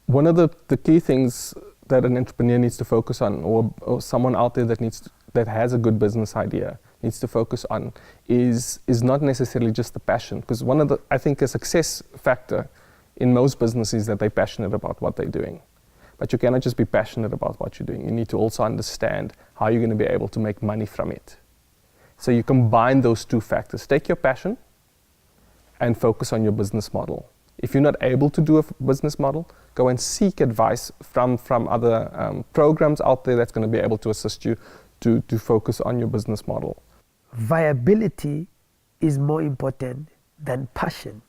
One of the key things that an entrepreneur needs to focus on, or someone out there that has a good business idea needs to focus on, is not necessarily just the passion. Because I think a success factor in most businesses is that they're passionate about what they're doing. But you cannot just be passionate about what you're doing. You need to also understand how you're going to be able to make money from it. So you combine those two factors. Take your passion and focus on your business model. If you're not able to do a business model, go and seek advice from other programs out there that's going to be able to assist you to focus on your business model. Viability is more important than passion.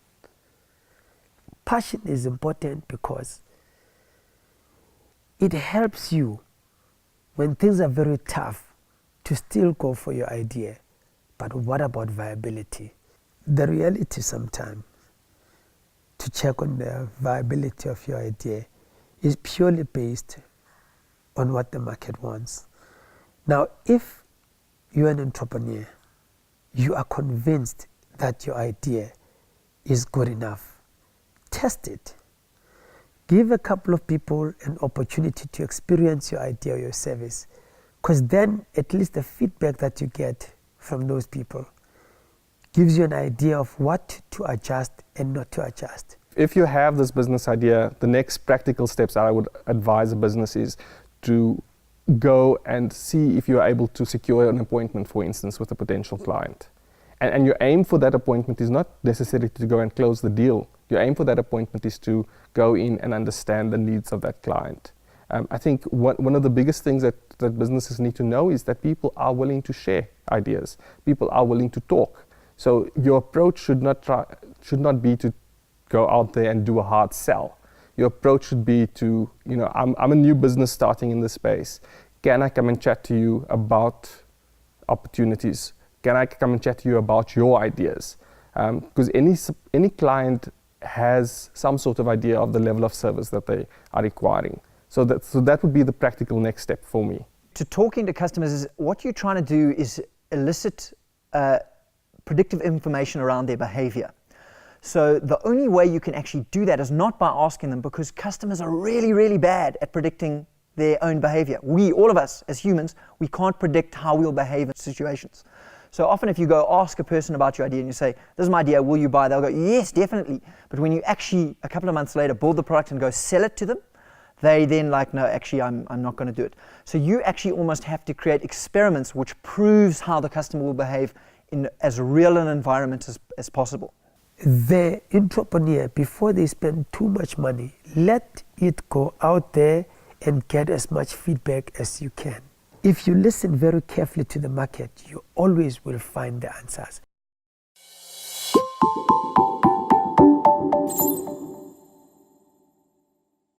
Passion is important because it helps you when things are very tough to still go for your idea. But what about viability? The reality sometimes to check on the viability of your idea is purely based on what the market wants. Now, if you're an entrepreneur, you are convinced that your idea is good enough, test it. Give a couple of people an opportunity to experience your idea or your service, because then at least the feedback that you get from those people gives you an idea of what to adjust and not to adjust. If you have this business idea, the next practical steps that I would advise a business is to go and see if you are able to secure an appointment, for instance, with a potential client. And your aim for that appointment is not necessarily to go and close the deal. Your aim for that appointment is to go in and understand the needs of that client. I think one of the biggest things that businesses need to know is that people are willing to share ideas. People are willing to talk. So your approach should not be to go out there and do a hard sell. Your approach should be to, I'm a new business starting in this space. Can I come and chat to you about opportunities? Can I come and chat to you about your ideas? Because any client has some sort of idea of the level of service that they are requiring. So that would be the practical next step for me. To talking to customers, is what you're trying to do is elicit predictive information around their behavior. So the only way you can actually do that is not by asking them, because customers are really, really bad at predicting their own behavior. All of us as humans, we can't predict how we'll behave in situations. So often if you go ask a person about your idea and you say, this is my idea, will you buy? They'll go, yes, definitely. But when you actually, a couple of months later, build the product and go sell it to them, they then like, no, actually, I'm not going to do it. So you actually almost have to create experiments which proves how the customer will behave in as real an environment as possible. The entrepreneur, before they spend too much money, let it go out there and get as much feedback as you can. If you listen very carefully to the market, you always will find the answers.